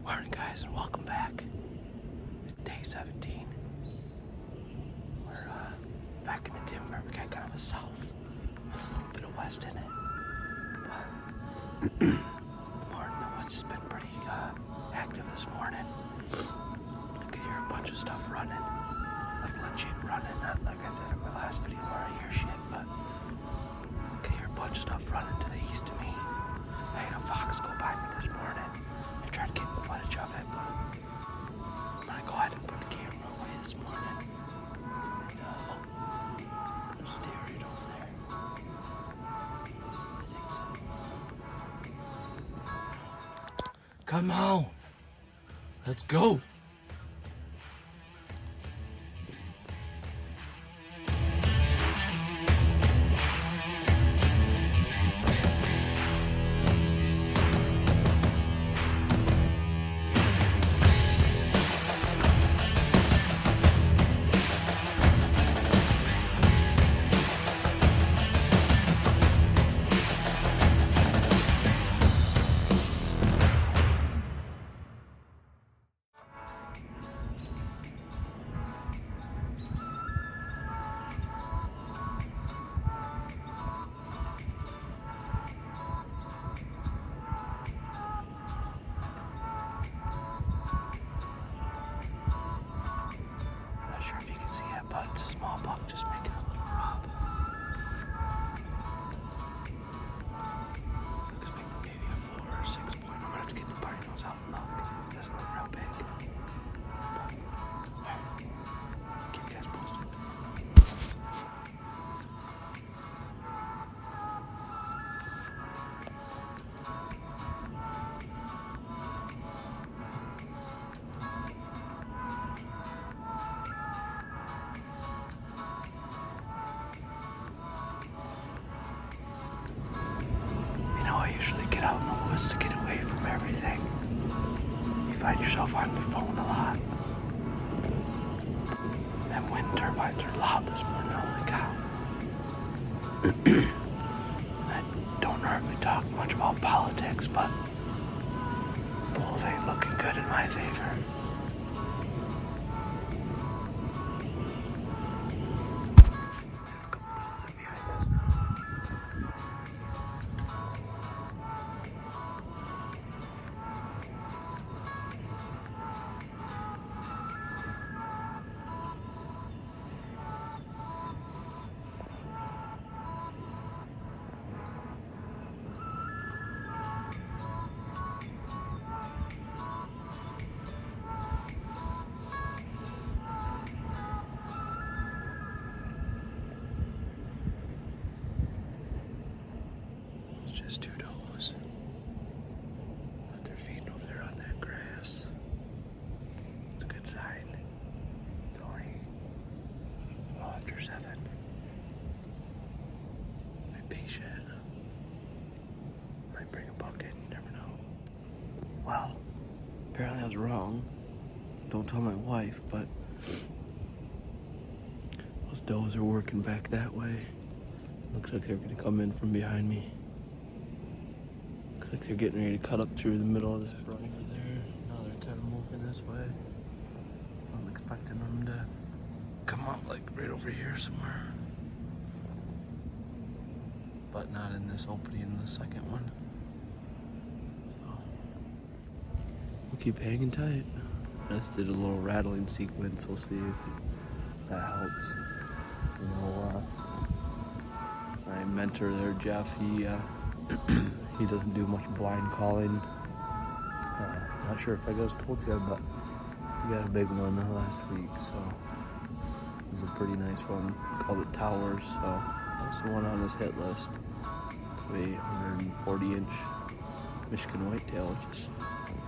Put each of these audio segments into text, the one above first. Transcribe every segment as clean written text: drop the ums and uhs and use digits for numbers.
Morning, guys, and welcome back. It's day 17. We're back in the timber. We got kind of a south with a little bit of west in it. But the morning, the woods has been pretty active this morning. I could hear a bunch of stuff running, like legit running. Not like I said in my last video where I hear shit, but I could hear a bunch of stuff running to the east of me. I had a fox go by me this morning and tried to get footage of it, but I'm gonna go ahead and put the camera away this morning. And there's a deer right over there. I think so. Come on, let's go. But it's a small buck, just making a little rub. Looks like maybe a 4 or 6 point. I'm gonna have to get the party nose out and look. This one's real big. Alright, keep you guys posted. I usually get out in the woods to get away from everything. You find yourself on your phone a lot. And wind turbines are loud this morning, holy cow. I don't normally talk much about politics, but polls ain't looking good in my favor. Just two does. But they're feeding over there on that grass. It's a good sign. It's only after 7. Be patient. Might bring a buck in, you never know. Well, apparently I was wrong. Don't tell my wife, but those does are working back that way. Looks like they're gonna come in from behind me. Looks like they're getting ready to cut up through the middle of this brush over there. Now they're kind of moving this way. So I'm expecting them to come up like right over here somewhere. But not in this opening in the second one. So we'll keep hanging tight. I just did a little rattling sequence. We'll see if that helps. You know, my mentor there, Jeff, he doesn't do much blind calling. Not sure if I just told you, but we got a big one last week, so it was a pretty nice one. Called it Towers, so that's the one on his hit list. A 140-inch Michigan whitetail, which is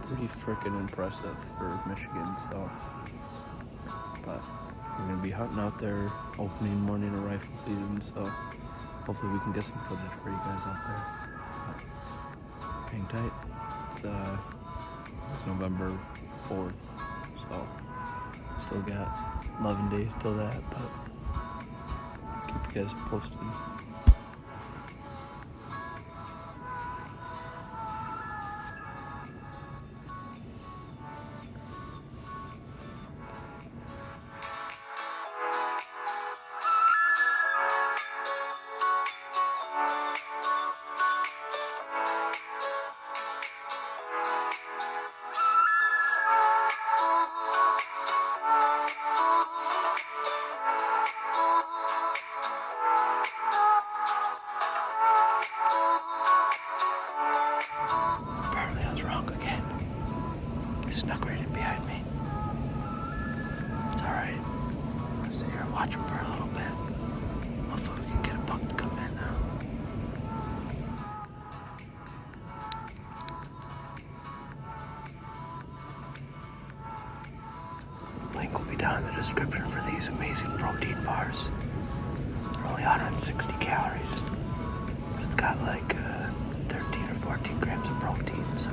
pretty freaking impressive for Michigan. So, but we're gonna be hunting out there opening morning of rifle season, so hopefully we can get some footage for you guys out there. Hang tight. It's November 4th, so still got 11 days till that, but keep you guys posted. wrong again. He snuck right in behind me. It's alright. I'll sit here and watch him for a little bit. Hopefully we can get a buck to come in now. Link will be down in the description for these amazing protein bars. They're only 160 calories. But it's got like 13 or 14 grams of protein, so.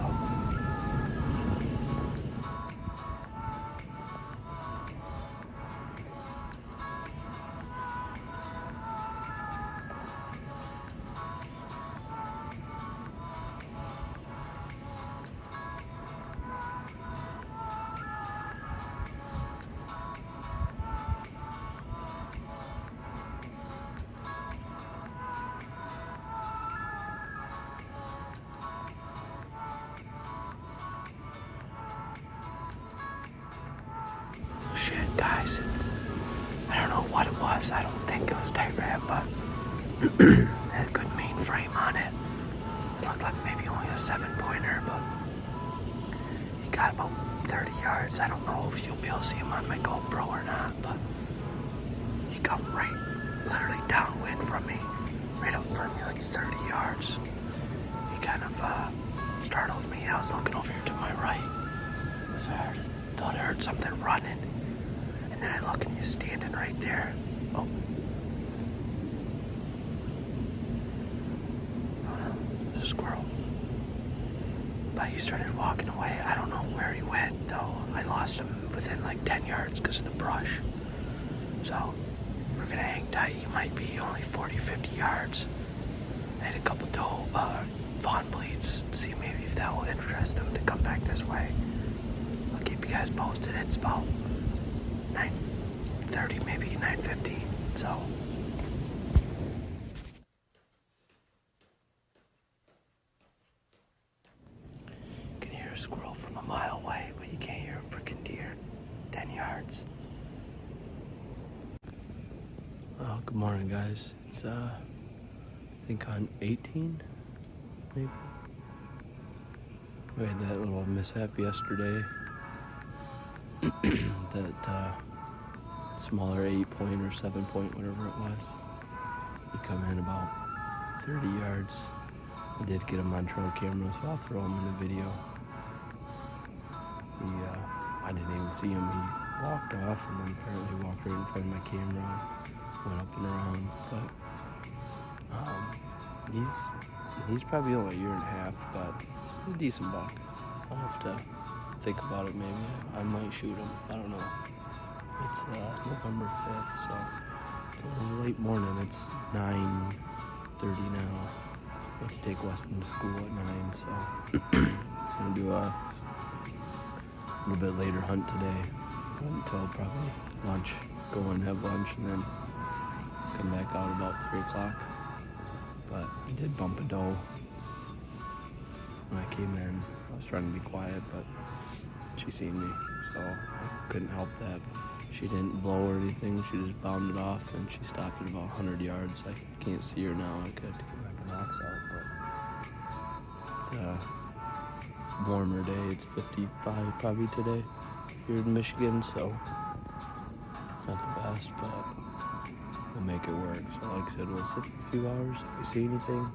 Shit, guys, I don't know what it was. I don't think it was tight wrap, but it had a good main frame on it. It looked like maybe only a 7-pointer, but he got about 30 yards. I don't know if you'll be able to see him on my GoPro or not, but he got right, literally downwind from me, right up in front of me, like 30 yards. He kind of startled me. I was looking over here to my right, so I thought I heard something running. And then I look and he's standing right there. Oh. Oh no, there's a squirrel. But he started walking away. I don't know where he went though. I lost him within like 10 yards because of the brush. So we're gonna hang tight. He might be only 40, 50 yards. I had a couple fawn bleeds. See maybe if that will interest him to come back this way. I'll keep you guys posted. It's about 9:30, maybe 9:15, so. You can hear a squirrel from a mile away, but you can't hear a freaking deer 10 yards. Oh, good morning, guys. It's, I think on 18, maybe. We had that little mishap yesterday. That smaller 8-point or 7-point, whatever it was. He come in about 30 yards. I did get him on trail camera, so I'll throw him in the video. I didn't even see him. He walked off and then apparently walked right in front of my camera, went up and around. But he's probably only a year and a half, but he's a decent buck. I'll have to think about it maybe. I might shoot him. I don't know. It's November 5th, so it's a little late morning. It's 9:30 now. I have to take Weston to school at 9, so I'm gonna do a little bit later hunt today until probably lunch. Go and have lunch and then come back out about 3 o'clock. But I did bump a doe when I came in. I was trying to be quiet, but she seen me, so I couldn't help that. She didn't blow or anything. She just bounded off, and she stopped at about 100 yards. I can't see her now. I could have to get my binocs out, but it's a warmer day. It's 55 probably today here in Michigan, so it's not the best, but we'll make it work. So like I said, we'll sit for a few hours. If we see anything,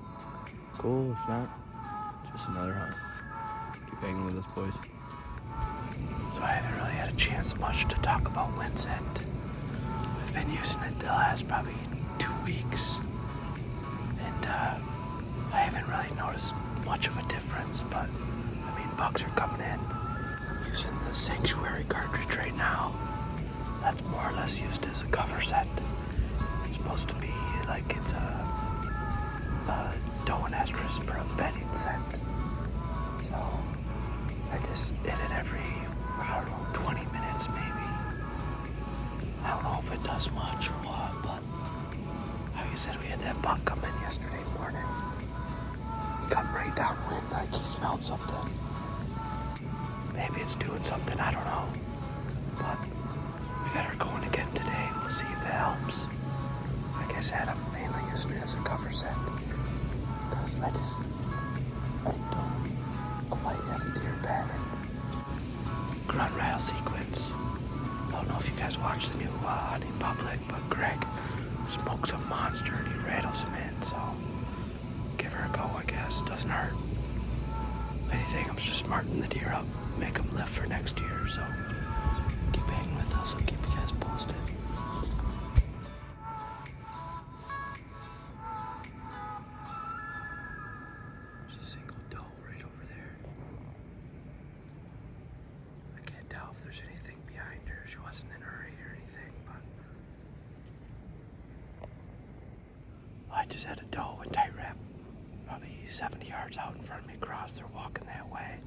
cool. If not, just another hunt. Keep hanging with us, boys. So I haven't really had a chance much to talk about Winsent. I've been using it the last probably 2 weeks. And I haven't really noticed much of a difference, but I mean, bucks are coming in. I'm using the Sanctuary cartridge right now. That's more or less used as a cover set. It's supposed to be like it's a doe and estrus for a bedding set. So I just hit it every, I don't know, 20 minutes maybe. I don't know if it does much or what, but like I said, we had that buck come in yesterday morning. He come right downwind like he smelled something. Maybe it's doing something, I don't know. But we got her going again today. We'll see if it helps. Like I said, I'm mainly using it as a cover set. Because I don't a white-headed deer pattern. Grunt rattle sequence. I don't know if you guys watch the new Hunting Public, but Greg smokes a monster and he rattles him in, so give her a go, I guess. Doesn't hurt. If anything, I'm just smarting the deer up, make them live for next year, so keep hanging with us. I'll keep you guys posted. There's a single doe right over there. I can't tell if there's anything behind her. She wasn't in a hurry or anything, but I just had a doe and tight wrap probably 70 yards out in front of me across. They're walking that way.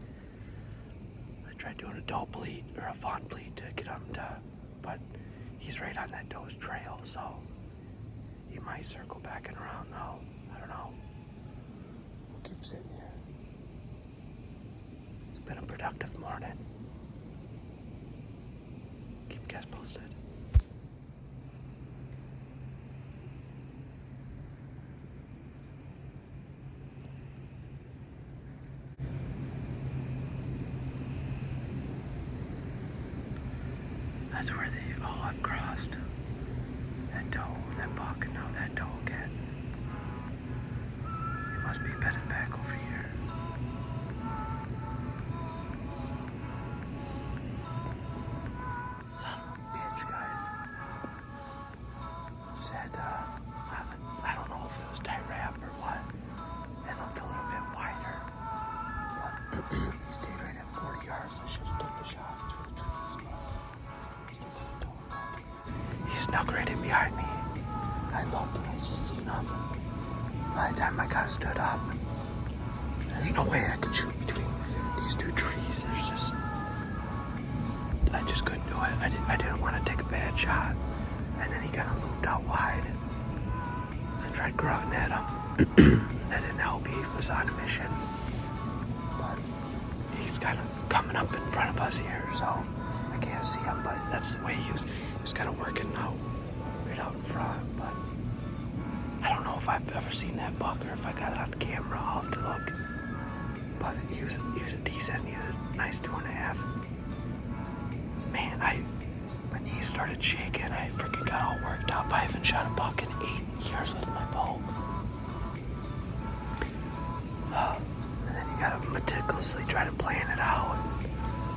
I tried doing a doe bleat or a fawn bleat to get him to, but he's right on that doe's trail, so he might circle back and around though. I don't know. We'll keep sitting here. It's been a productive morning. Keep you guys posted. That's where they all have crossed. That doe, that buck, and now that doe again. It must be bedded back over here. Son of a bitch, guys. Said, I don't know if it was tight wrap or what. It looked a little bit wider. But he stayed right at 40 yards. I should have took the shot through the trees, but he snuck right in behind me. I looked and I just seen him. By the time I got stood up, there's no way I could shoot between these two trees. I just couldn't do it. I didn't want to take a bad shot. And then he kind of looped out wide. I tried grunting at him. That didn't help. He was on a mission. But he's kind of coming up in front of us here, so I can't see him, but that's the way he was kind of working out, right out in front. But I don't know if I've ever seen that buck or if I got it on camera. I'll have to look. But he was a decent, he was a nice 2.5. Man, my knees started shaking. I freaking got all worked up. I haven't shot a buck in 8 years with my bow. And then you gotta meticulously try to plan it out. And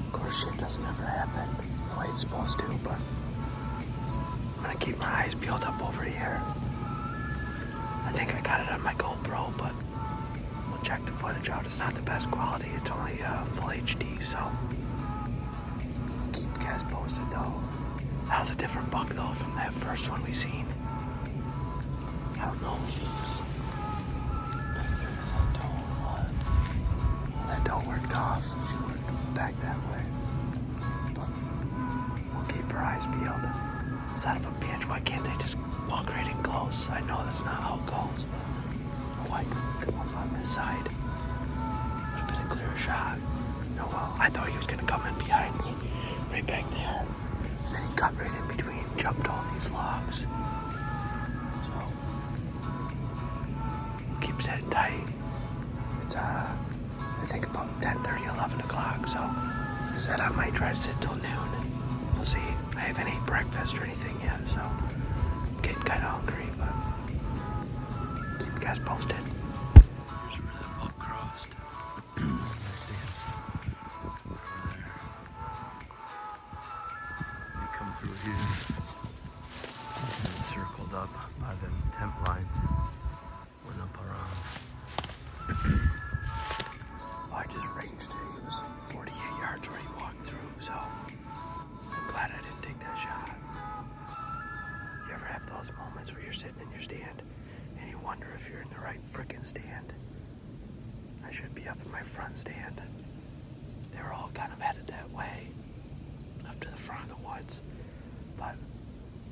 of course, shit doesn't ever happen the way it's supposed to, but I'm gonna keep my eyes peeled up over here. I think I got it on my GoPro, but we'll check the footage out. It's not the best quality. It's only full HD, so I'll keep you guys posted though. That was a different buck though from that first one we seen. I don't know if he's that doe or what. That doe worked off. She worked back that way. But we'll keep our eyes peeled. Son of a bitch, why can't they just walk right in close? I know that's not how it goes, but why come up on this side? Would have been a clearer shot. Oh well, I thought he was gonna come in behind me, right back there. And then he got right in between, jumped all these logs. So, keep sitting tight. It's, I think about 10:30, 11 o'clock, so I said I might try to sit till noon. We'll see. I haven't ate breakfast or anything yet, so I'm getting kind of hungry, but keep you guys posted. Here's where the buck crossed. It stands over there. You come through here, and it's circled up by them tent lines. Went up around. Well, I just ranged it. He was 48 yards where he walked through, so I'm glad I didn't take that shot. You ever have those moments where you're sitting in your stand and you wonder if you're in the right frickin' stand? I should be up in my front stand. They were all kind of headed that way, up to the front of the woods, but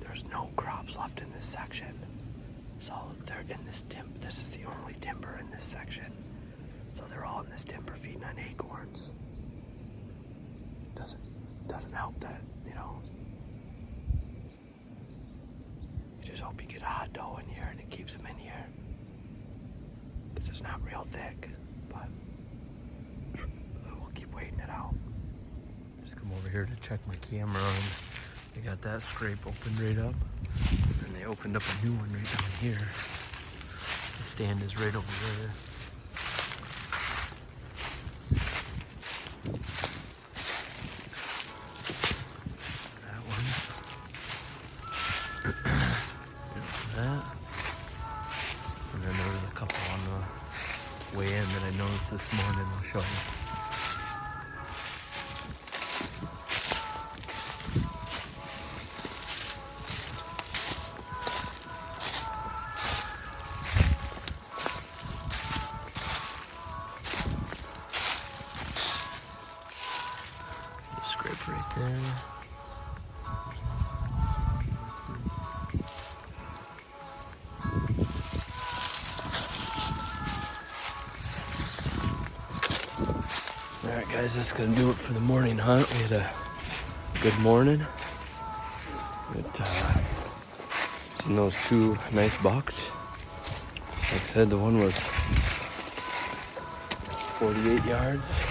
there's no crops left in this section. So they're in this this is the only timber in this section. So they're all in this timber feeding on acorns. Doesn't help that, you know. You just hope you get a hot doe in here and it keeps them in here. Because it's not real thick, but here to check my camera, and they got that scrape opened right up. And they opened up a new one right down here. The stand is right over there. That one. That. And then there was a couple on the way in that I noticed this morning. I'll show you. Scrape right there. Alright guys, that's gonna do it for the morning hunt. We had a good morning. Seen those two nice bucks. Like I said, the one was 48 yards.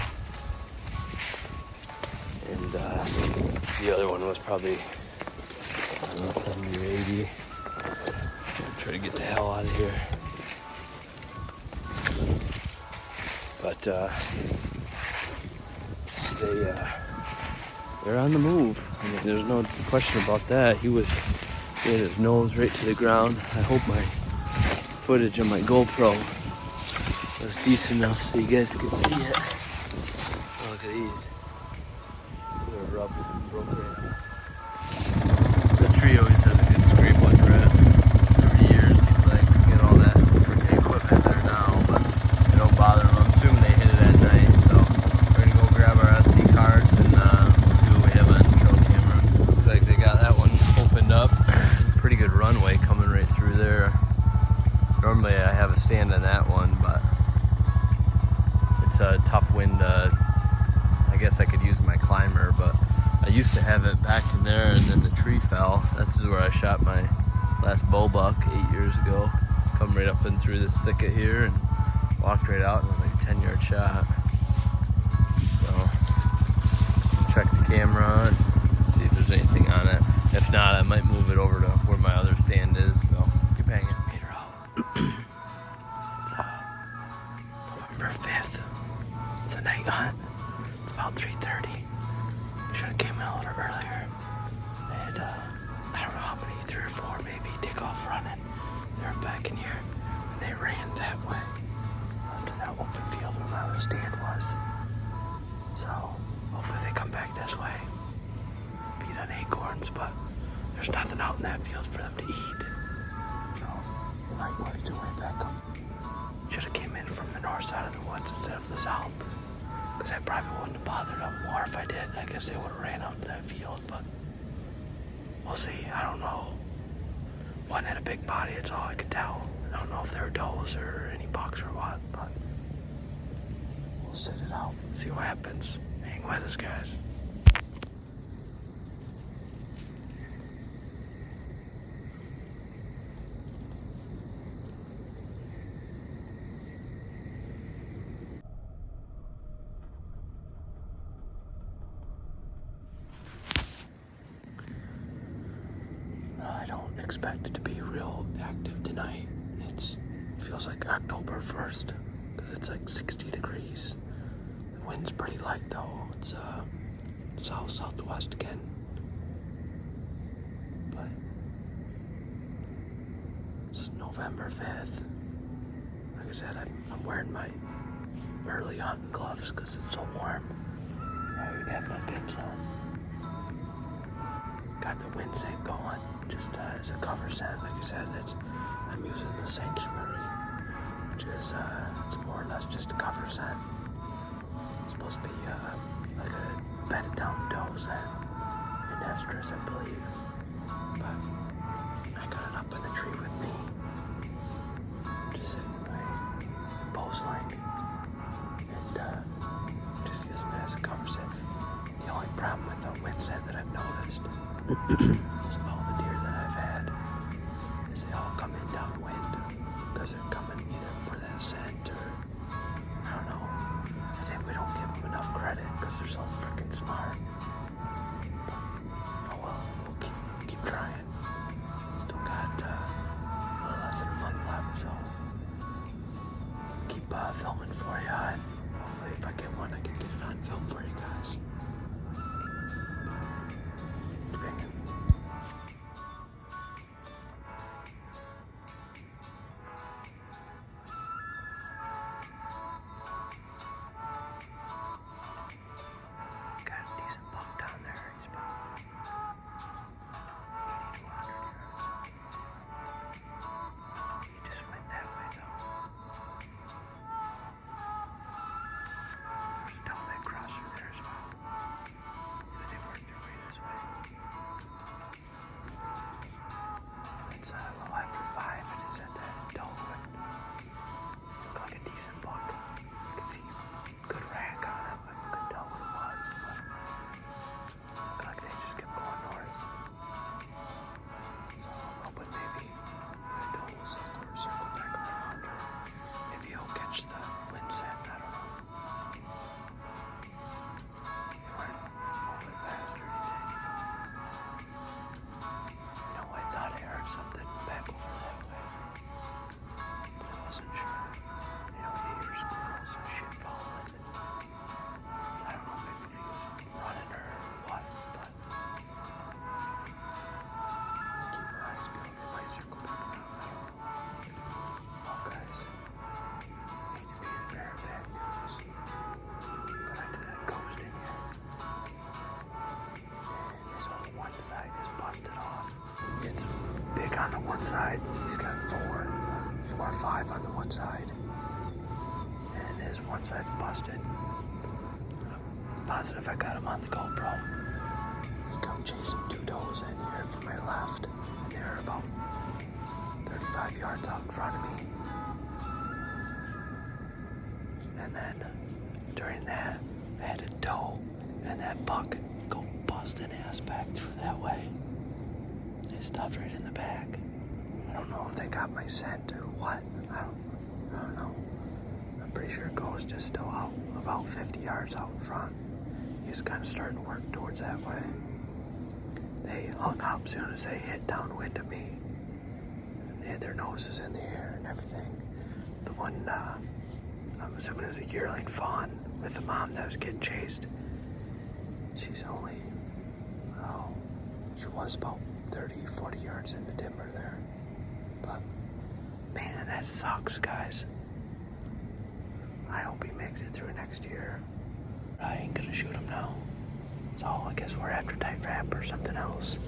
And the other one was probably, I don't know, 70 or 80. I'll try to get the hell out of here. But they're on the move. I mean, there's no question about that. He had his nose right to the ground. I hope my footage on my GoPro was decent enough so you guys could see it. Oh, look at these. They're rubbed and broken. The tree always has a good scrape like that. Over the years, he's like, get all that freaking equipment there now, but it don't bother him. I'm assuming they hit it at night, so we're gonna go grab our SD cards and see what we have on the trail camera. Looks like they got that one opened up. Pretty good runway coming right through there. Normally I have a stand on that one, but it's a tough wind. I guess I could use my climber, but I used to have it back in there and then the tree fell. This is where I shot my last bow buck 8 years ago. Come right up and through this thicket here and walked right out, and it was like a 10-yard shot. So check the camera and see if there's anything on it. If not, I might move it over to where my other stand is. So keep hanging. Peter out. It's November 5th. It's a night hunt. It's about 3:30. We should have came in a little earlier. And I don't know how many, 3 or 4 maybe, take off running. They were back in here. And they ran that way onto that open field where my other stand was. So hopefully they come back this way. Feed on acorns, but there's nothing out in that field for them to eat. So they might work their way back up. Should have came in from the north side of the woods instead of the south. Because I probably wouldn't have bothered them more if I did. I guess they would have ran out to that field, but we'll see. I don't know. One had a big body, it's all I could tell. I don't know if they were does or any bucks or what, but we'll sit it out, see what happens. Hang with us, guys. I don't expect it to be real active tonight. It feels like October 1st because it's like 60 degrees. The wind's pretty light though. It's southwest again. But it's November 5th. Like I said, I'm wearing my early hunting gloves because it's so warm. I even have my bibs on. Got the wind scent going, just as a cover scent. Like I said, I'm using the Sanctuary, which is it's more or less just a cover scent. It's supposed to be like a bedded down doe scent in estrus, I believe. But I got it up in the tree with me, just sitting in my post line, and just using it as a cover scent. The only problem with the wind scent that I've noticed is all the deer that I've had is they all come in downwind because they're coming either for that scent or I don't know. I think we don't give them enough credit because they're so freaking smart. side. He's got 4 or 5 on the one side. And his one side's busted. I'm positive I got him on the GoPro. He's come chasing 2 does in here from my left. And they're about 35 yards out in front of me. And then during that, I had a doe and that buck go busting ass back through that way. They stopped right in the back. I don't know if they got my scent or what. I don't know. I'm pretty sure Ghost is still out about 50 yards out in front. He's kind of starting to work towards that way. They hung up as soon as they hit downwind of me. They had their noses in the air and everything. The one, I'm assuming it was a yearling fawn with the mom that was getting chased. She's only, she was about 30, 40 yards in the timber there. But, man, that sucks, guys. I hope he makes it through next year. I ain't gonna shoot him now. So I guess we're after tight wrap or something else.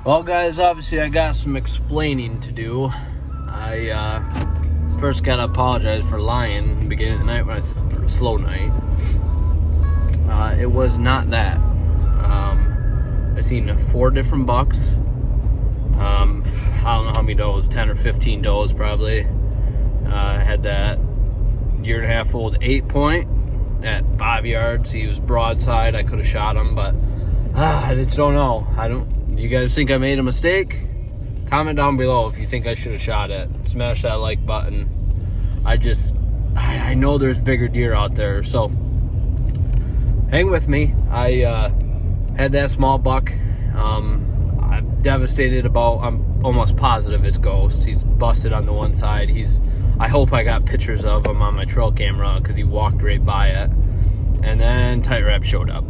Well, guys, obviously I got some explaining to do. I first got to apologize for lying in the beginning of the night when I said a slow night. It was not that. I seen 4 different bucks. I don't know how many does, 10 or 15 does probably. I had that 1.5-year-old 8-point at 5 yards. He was broadside. I could have shot him, but I just don't know. You guys think I made a mistake? Comment down below if you think I should have shot it. Smash that like button. I know there's bigger deer out there, so hang with me. I had that small buck. I'm devastated about, I'm almost positive it's Ghost. He's busted on the one side. I hope I got pictures of him on my trail camera because he walked right by it. And then Tight Wrap showed up.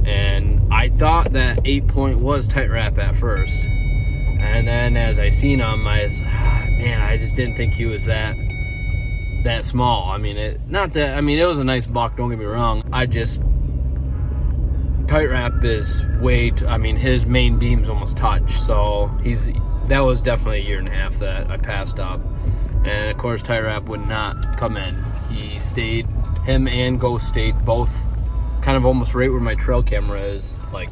And I thought that 8-point was tight wrap at first. And then as I seen him, I was, man, I just didn't think he was that small. I mean, it was a nice buck, don't get me wrong. Tight wrap is his main beams almost touch. So that was definitely a 1.5 years that I passed up. And of course, tight wrap would not come in. He stayed, him and Ghost stayed both kind of almost right where my trail camera is, like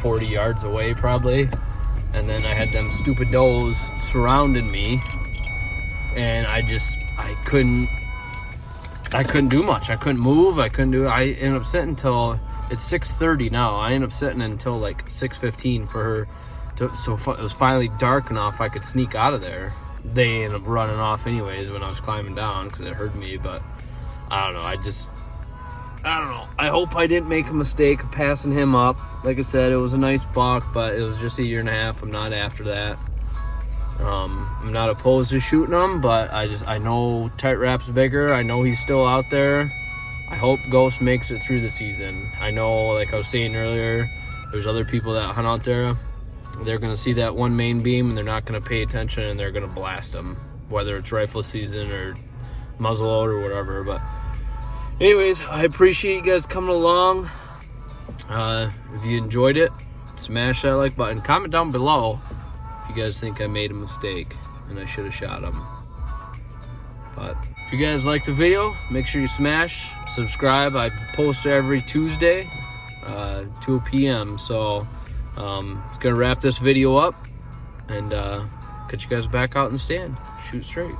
40 yards away probably. And then I had them stupid does surrounding me, and I couldn't do much. I couldn't move. I ended up sitting until it's 6:30 now. I ended up sitting until like 6:15 for her so it was finally dark enough I could sneak out of there. They ended up running off anyways when I was climbing down because it heard me, but I don't know. I don't know. I hope I didn't make a mistake of passing him up. Like I said, it was a nice buck, but it was just a 1.5 years. I'm not after that. I'm not opposed to shooting him, but I know tight wrap's bigger. I know he's still out there. I hope Ghost makes it through the season. I know, like I was saying earlier, there's other people that hunt out there. They're going to see that one main beam, and they're not going to pay attention, and they're going to blast him, whether it's rifle season or muzzleload or whatever. But anyways, I appreciate you guys coming along. If you enjoyed it, smash that like button. Comment down below if you guys think I made a mistake and I should have shot him. But if you guys like the video, make sure you smash, subscribe. I post every Tuesday, 2 p.m. So it's going to wrap this video up and catch you guys back out in the stand. Shoot straight.